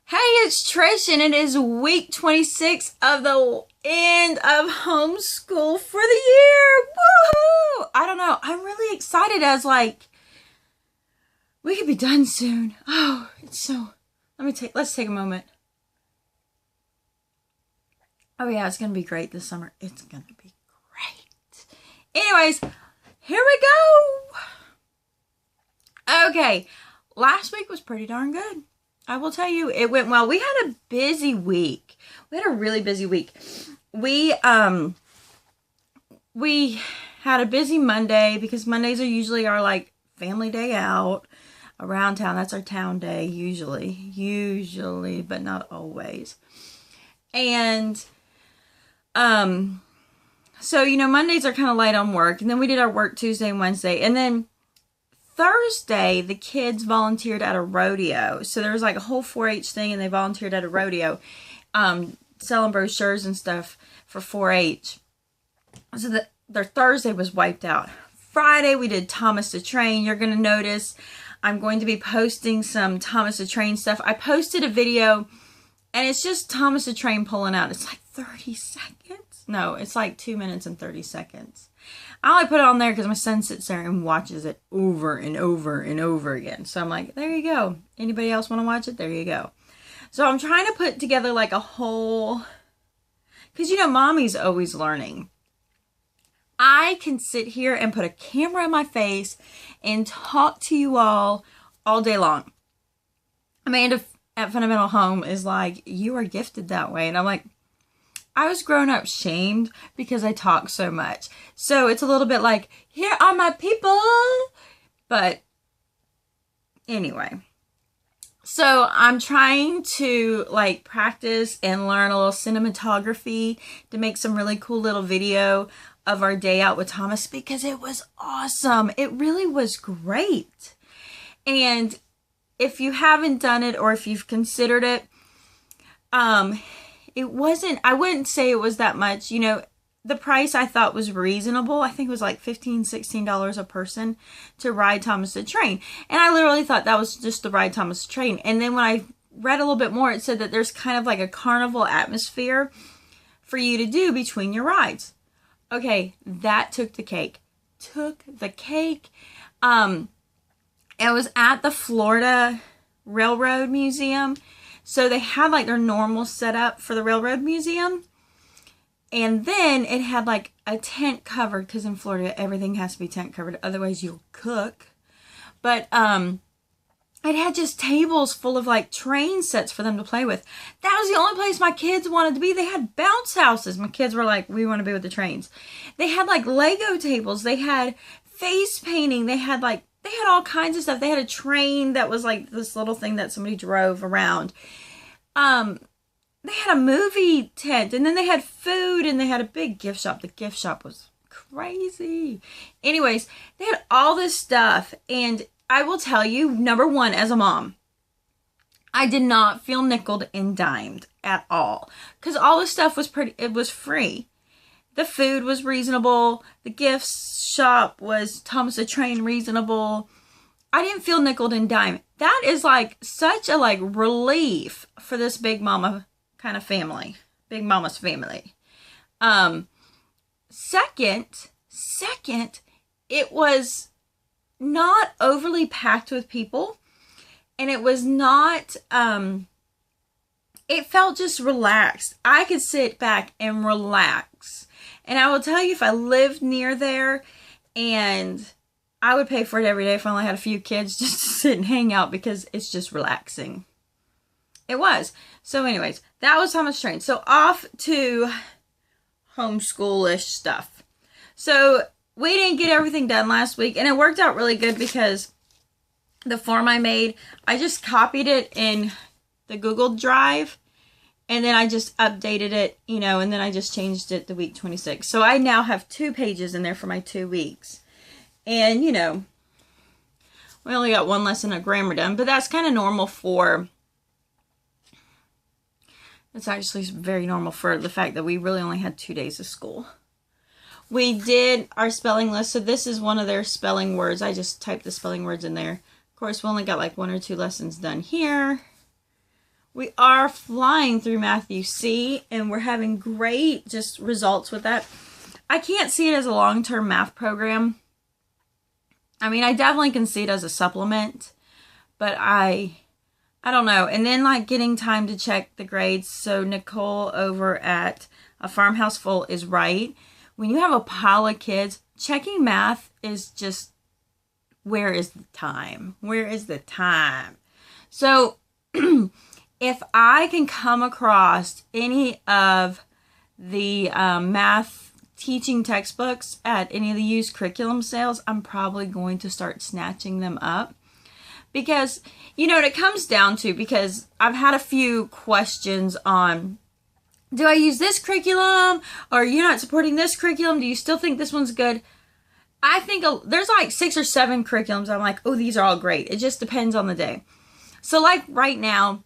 Hey, it's Trish, and it is week 26 of the end of homeschool for the year. Woohoo! I don't know. I'm really excited as we could be done soon. Oh, it's so... Let's take a moment. Oh yeah, it's going to be great this summer. It's going to be great. Anyways, here we go. Okay, last week was pretty darn good. I will tell you, it went well. We had a busy week. We had a really busy week. We had a busy Monday because Mondays are usually our family day out around town. That's our town day usually, but not always. And so Mondays are kind of light on work, and then we did our work Tuesday and Wednesday, and then Thursday, the kids volunteered at a rodeo. So there was a whole 4-H thing, and they volunteered at a rodeo, selling brochures and stuff for 4-H. So their Thursday was wiped out. Friday, we did Thomas the Train. You're going to notice I'm going to be posting some Thomas the Train stuff. I posted a video, and it's just Thomas the Train pulling out. It's 30 seconds. No, it's 2 minutes and 30 seconds. I only put it on there because my son sits there and watches it over and over and over again. So I'm like, there you go. Anybody else want to watch it? There you go. So I'm trying to put together a whole... Because mommy's always learning. I can sit here and put a camera in my face and talk to you all day long. Amanda at Fundamental Home is you are gifted that way. And I'm like, I was grown up shamed because I talk so much. So it's a little bit here are my people. But anyway. So I'm trying to practice and learn a little cinematography to make some really cool little video of our day out with Thomas because it was awesome. It really was great. And if you haven't done it or if you've considered it, it wasn't, I wouldn't say it was that much. The price I thought was reasonable. I think it was $15, $16 a person to ride Thomas the Train. And I literally thought that was just to ride Thomas the Train. And then when I read a little bit more, it said that there's kind of a carnival atmosphere for you to do between your rides. Okay, that took the cake. It was at the Florida Railroad Museum. So they had their normal setup for the Railroad Museum. And then it had a tent covered, because in Florida everything has to be tent covered, otherwise you'll cook. But it had just tables full of train sets for them to play with. That was the only place my kids wanted to be. They had bounce houses. My kids were like, we want to be with the trains. They had Lego tables. They had face painting. They had all kinds of stuff. They had a train that was this little thing that somebody drove around. They had a movie tent, and then they had food, and they had a big gift shop. The gift shop was crazy. Anyways, they had all this stuff, and I will tell you, number one, as a mom, I did not feel nickeled and dimed at all, because all this stuff was it was free. The food was reasonable. The gift shop was Thomas the Train reasonable. I didn't feel nickeled and dimed. That is such a relief for this big mama kind of family. Big mama's family. Second, it was not overly packed with people. And it was not, it felt just relaxed. I could sit back and relax. And I will tell you, if I lived near there, and I would pay for it every day if I only had a few kids just to sit and hang out, because it's just relaxing. It was. So anyways, that was Thomas Train. So off to homeschoolish stuff. So we didn't get everything done last week, and it worked out really good because the form I made, I just copied it in the Google Drive, and then I just updated it, and then I just changed it to week 26. So I now have 2 pages in there for my 2 weeks. And, we only got 1 lesson of grammar done, but that's kind of normal it's actually very normal for the fact that we really only had 2 days of school. We did our spelling list, so this is one of their spelling words. I just typed the spelling words in there. Of course, we only got 1 or 2 lessons done here. We are flying through Math UC, and we're having great just results with that. I can't see it as a long-term math program. I mean, I definitely can see it as a supplement, but I don't know. And then like getting time to check the grades. So Nicole over at A Farmhouse Full is right. When you have a pile of kids, checking math is just, where is the time? Where is the time? So if I can come across any of the math teaching textbooks at any of the used curriculum sales, I'm probably going to start snatching them up. Because, you know, it comes down to, because I've had a few questions on, do I use this curriculum? Or you're not supporting this curriculum? Do you still think this one's good? I think there's like 6 or 7 curriculums. I'm like, oh, these are all great. It just depends on the day. So like right now,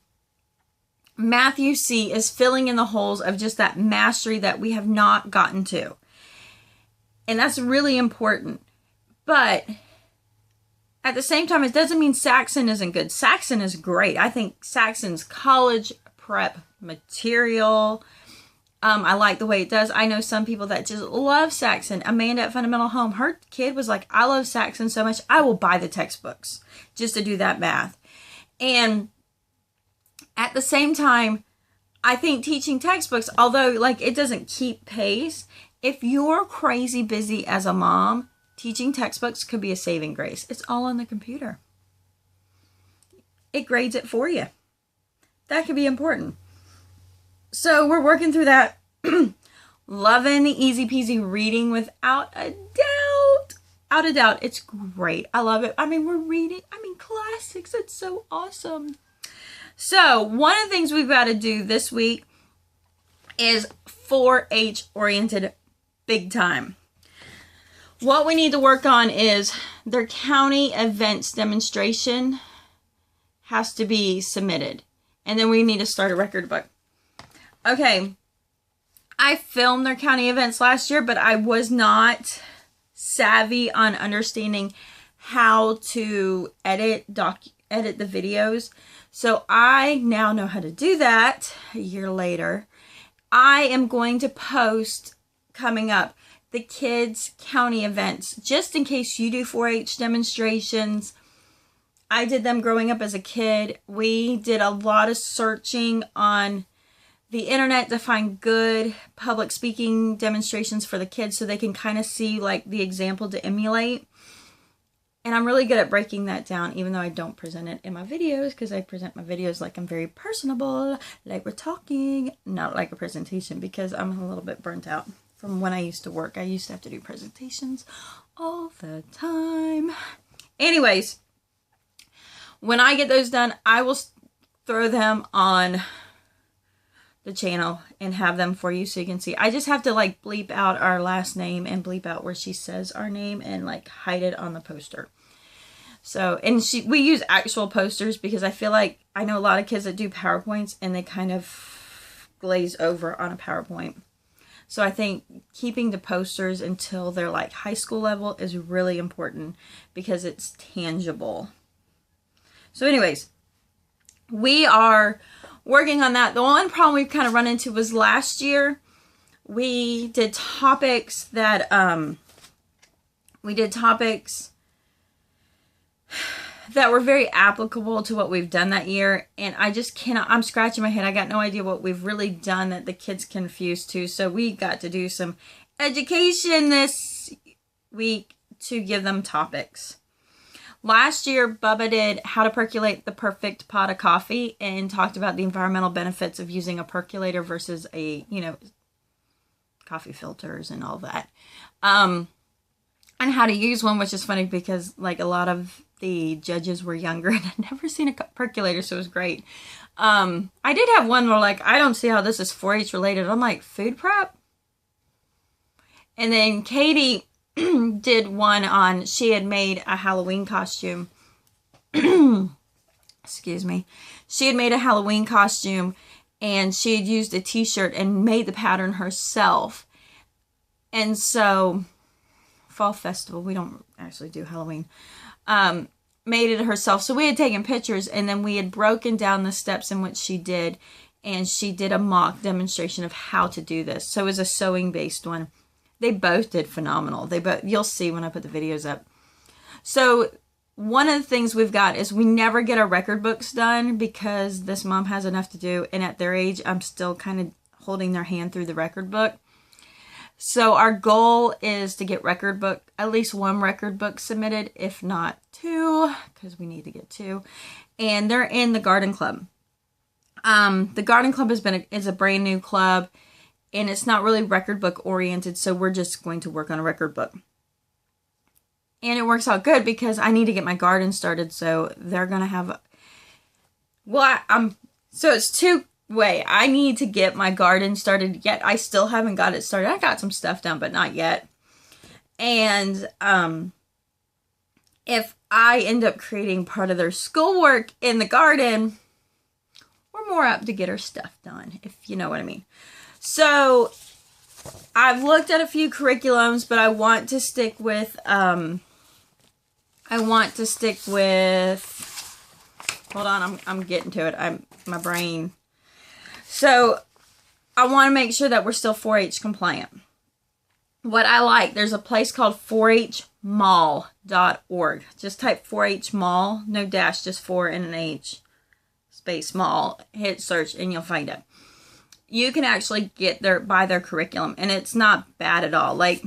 Math UC is filling in the holes of just that mastery that we have not gotten to. And that's really important. But at the same time, it doesn't mean Saxon isn't good. Saxon is great. I think Saxon's college prep material, I like the way it does. I know some people that just love Saxon. Amanda at Fundamental Home, her kid was like, I love Saxon so much, I will buy the textbooks just to do that math. And at the same time, I think teaching textbooks, although like it doesn't keep pace, if you're crazy busy as a mom, teaching textbooks could be a saving grace. It's all on the computer. It grades it for you. That could be important. So we're working through that. Loving the easy peasy reading without a doubt. Without a doubt, it's great. I love it. I mean, we're reading, classics. It's so awesome. So one of the things we've got to do this week is 4-H oriented big time. What we need to work on is their county events demonstration has to be submitted. And then we need to start a record book. Okay, I filmed their county events last year, but I was not savvy on understanding how to edit the videos. So I now know how to do that a year later. I am going to post coming up the kids' county events, just in case you do 4-H demonstrations. I did them growing up as a kid. We did a lot of searching on the internet to find good public speaking demonstrations for the kids so they can kind of see like the example to emulate. And I'm really good at breaking that down, even though I don't present it in my videos, because I present my videos like I'm very personable, like we're talking, not like a presentation, because I'm a little bit burnt out from when I used to work. I used to have to do presentations all the time. Anyways, when I get those done, I will throw them on the channel and have them for you so you can see. I just have to like bleep out our last name and bleep out where she says our name and like hide it on the poster. So, and we use actual posters because I feel like I know a lot of kids that do PowerPoints and they kind of glaze over on a PowerPoint. So I think keeping the posters until they're like high school level is really important because it's tangible. So anyways, we are working on that. The one problem we've kind of run into was last year we did topics that were very applicable to what we've done that year, and I just cannot, I'm scratching my head. I got no idea what we've really done that the kids confused too. So we got to do some education this week to give them topics. Last year, Bubba did how to percolate the perfect pot of coffee and talked about the environmental benefits of using a percolator versus a, coffee filters and all that. And how to use one, which is funny because like a lot of the judges were younger and I'd never seen a percolator, so it was great. I did have one where like, I don't see how this is 4-H related. I'm like, food prep? And then Katie did one on, she had made a Halloween costume. Excuse me. She had made a Halloween costume and she had used a t-shirt and made the pattern herself. And so, fall festival, we don't actually do Halloween. made it herself. So we had taken pictures, and then we had broken down the steps in which she did, and she did a mock demonstration of how to do this. So it was a sewing based one. They both did phenomenal. You'll see when I put the videos up. So one of the things we've got is we never get our record books done because this mom has enough to do, and at their age, I'm still kind of holding their hand through the record book. So our goal is to get at least one record book submitted, if not 2, because we need to get 2. And they're in the garden club. The garden club is a brand new club, and it's not really record book oriented, so we're just going to work on a record book. And it works out good because I need to get my garden started, so they're going to have... So it's 2-way. I need to get my garden started, yet I still haven't got it started. I got some stuff done, but not yet. And if I end up creating part of their schoolwork in the garden, we're more apt to get our stuff done, if you know what I mean. So I've looked at a few curriculums, but I want to stick with, hold on, I'm getting to it. My brain. So I want to make sure that we're still 4-H compliant. What I like, there's a place called 4hmall.org. Just type 4H mall, no dash, just 4 and an H, space mall, hit search, and you'll find it. You can actually buy their curriculum, and it's not bad at all. Like,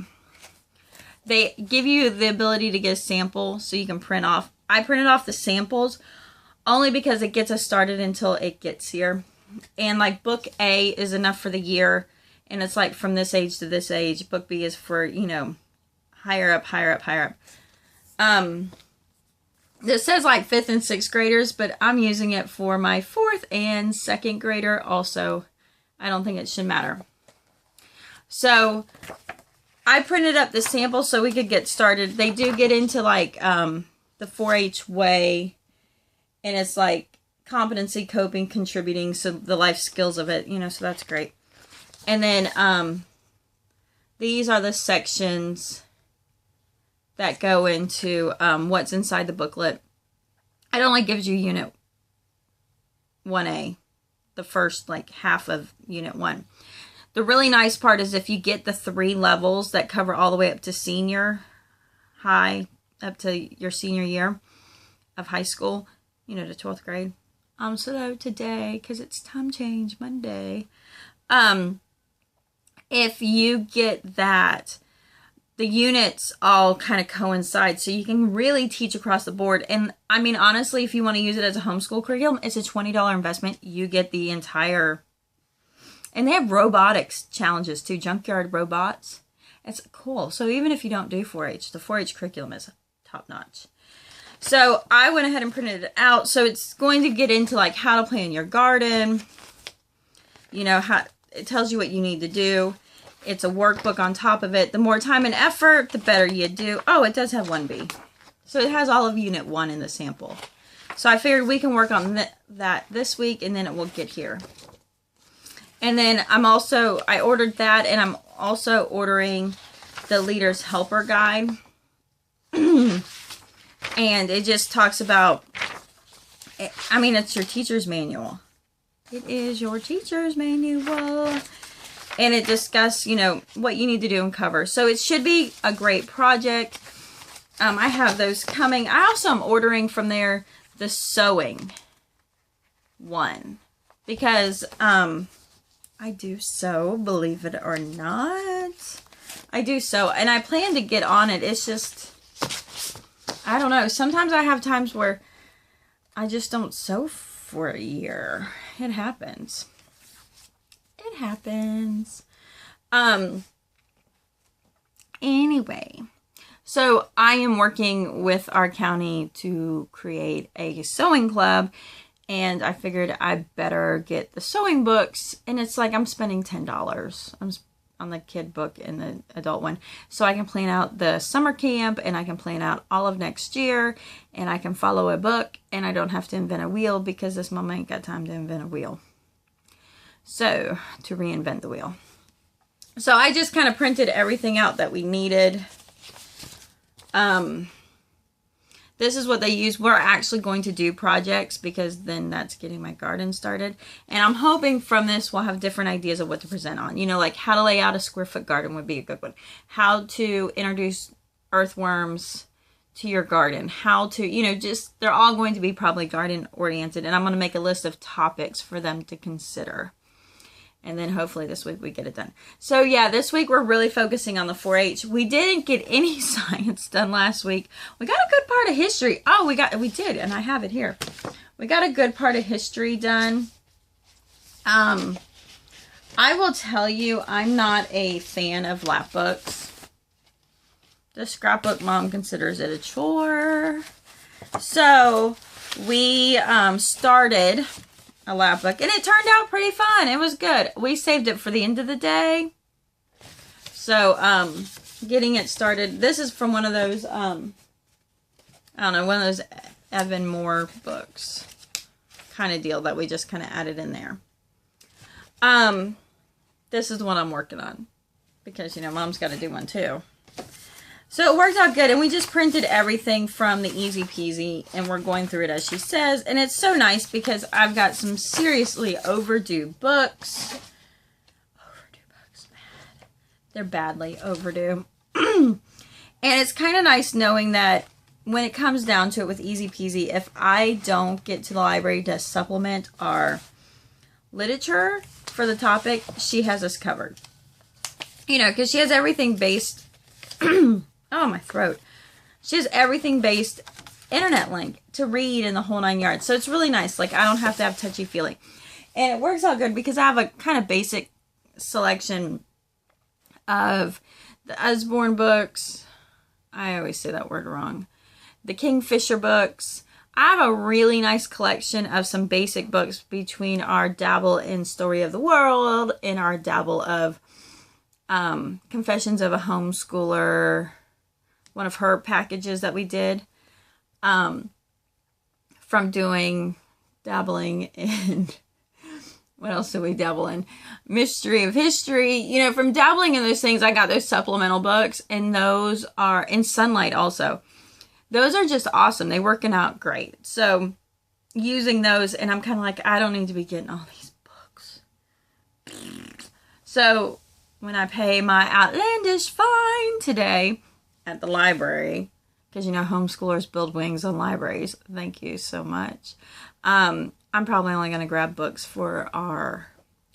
they give you the ability to get a sample so you can print off. I printed off the samples only because it gets us started until it gets here. And like book A is enough for the year, and it's like from this age to this age. Book B is for, higher up. This says like 5th and 6th graders, but I'm using it for my 4th and 2nd grader also. I don't think it should matter. So I printed up the sample so we could get started. They do get into like the 4-H way, and it's like competency, coping, contributing, so the life skills of it, so that's great. And then these are the sections that go into what's inside the booklet. It only gives you Unit 1A, the first like half of Unit 1. The really nice part is if you get the 3 levels that cover all the way up to senior high, up to your senior year of high school, to 12th grade. I'm slow today because it's time change Monday. If you get that, the units all kind of coincide, so you can really teach across the board. And I mean, honestly, if you want to use it as a homeschool curriculum, it's a $20 investment. You get the entire, and they have robotics challenges too, junkyard robots. It's cool. So even if you don't do 4-H, the 4-H curriculum is top notch. So I went ahead and printed it out. So it's going to get into like how to plan your garden. How it tells you what you need to do. It's a workbook on top of it. The more time and effort, the better you do. Oh, it does have 1B. So it has all of Unit 1 in the sample. So I figured we can work on that this week, and then it will get here. And then I ordered that, and I'm also ordering the Leader's Helper Guide. And it just talks about, it's your teacher's manual. It is your teacher's manual. And it discusses, what you need to do and cover. So it should be a great project. I have those coming. I also am ordering from there the sewing one. Because I do sew, believe it or not. I do sew. And I plan to get on it. It's just, I don't know. Sometimes I have times where I just don't sew for a year. It happens. It happens. Anyway, so I am working with our county to create a sewing club, and I figured I better get the sewing books, and it's like I'm spending $10 on the kid book and the adult one, so I can plan out the summer camp, and I can plan out all of next year, and I can follow a book, and I don't have to invent a wheel because this mama ain't got time to invent a wheel. So, to reinvent the wheel. So, I just kind of printed everything out that we needed. This is what they use. We're actually going to do projects because then that's getting my garden started. And I'm hoping from this we'll have different ideas of what to present on. You know, like how to lay out a square foot garden would be a good one. How to introduce earthworms to your garden. How to, you know, just, they're all going to be probably garden oriented. And I'm going to make a list of topics for them to consider. And then hopefully this week we get it done. So yeah, this week we're really focusing on the 4-H. We didn't get any science done last week. We got a good part of history. Oh, we did, and I have it here. We got a good part of history done. I will tell you, I'm not a fan of lap books. The scrapbook mom considers it a chore. So we started a lap book, and it turned out pretty fun. It was good. We saved it for the end of the day. So, getting it started. This is from one of those, I don't know, one of those Evan Moore books kind of deal that we just kind of added in there. This is the one I'm working on because, you know, Mom's got to do one too. So it worked out good, and we just printed everything from the Easy Peasy, and we're going through it as she says, and it's so nice because I've got some seriously overdue books. Overdue books, bad. They're badly overdue. And it's kind of nice knowing that when it comes down to it with Easy Peasy, if I don't get to the library to supplement our literature for the topic, she has us covered. You know, because she has everything based... Oh, my throat. She has everything based internet link to read in the whole 9 yards. So it's really nice. Like, I don't have to have touchy-feely. And it works out good because I have a kind of basic selection of the Usborne books. I always say that word wrong. The Kingfisher books. I have a really nice collection of some basic books between our dabble in Story of the World and our dabble of Confessions of a Homeschooler, one of her packages that we did, from dabbling in, what else did we dabble in? Mystery of History. You know, from dabbling in those things, I got those supplemental books, and those are, in Sunlight also. Those are just awesome. They're working out great. So, using those, and I'm kind of like, I don't need to be getting all these books. So, when I pay my outlandish fine today at the library, because, you know, homeschoolers build wings on libraries. Thank you so much. I'm probably only going to grab books for our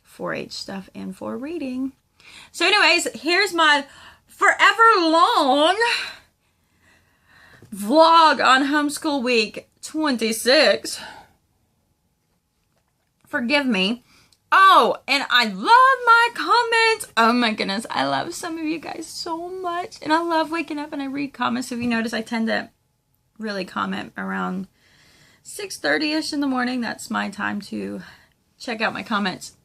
4-H stuff and for reading. So anyways, here's my forever long vlog on Homeschool Week 26. Forgive me. Oh, and I love my comments. Oh my goodness, I love some of you guys so much. And I love waking up and I read comments. If you notice, I tend to really comment around 6:30ish in the morning. That's my time to check out my comments.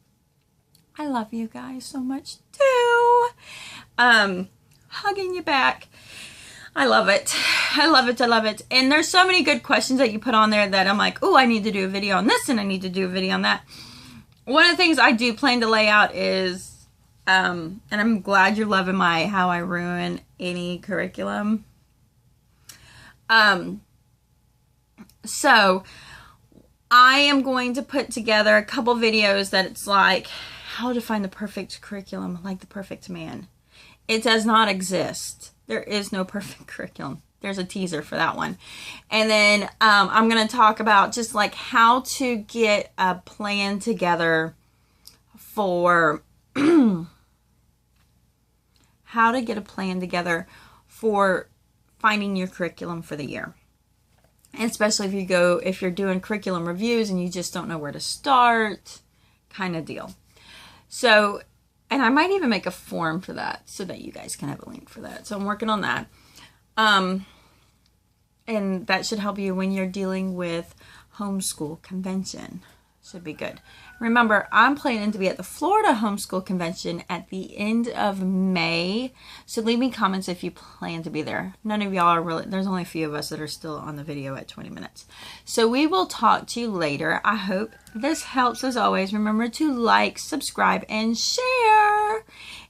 I love you guys so much too. Hugging you back. I love it. I love it. I love it. And there's so many good questions that you put on there that I'm like, oh, I need to do a video on this and I need to do a video on that. One of the things I do plan to lay out is, and I'm glad you're loving my how I ruin any curriculum. So I am going to put together a couple videos that it's like how to find the perfect curriculum, like the perfect man. It does not exist. There is no perfect curriculum. There's a teaser for that one. And then I'm going to talk about just like how to get a plan together for finding your curriculum for the year. And especially if you're doing curriculum reviews and you just don't know where to start, kind of deal. So, and I might even make a form for that so that you guys can have a link for that. So I'm working on that. And that should help you when you're dealing with homeschool convention. Should be good. Remember, I'm planning to be at the Florida Homeschool Convention at the end of May. So leave me comments if you plan to be there. None of y'all are really, there's only a few of us that are still on the video at 20 minutes. So we will talk to you later. I hope this helps as always. Remember to like, subscribe, and share.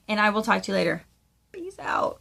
And I will talk to you later. Peace out.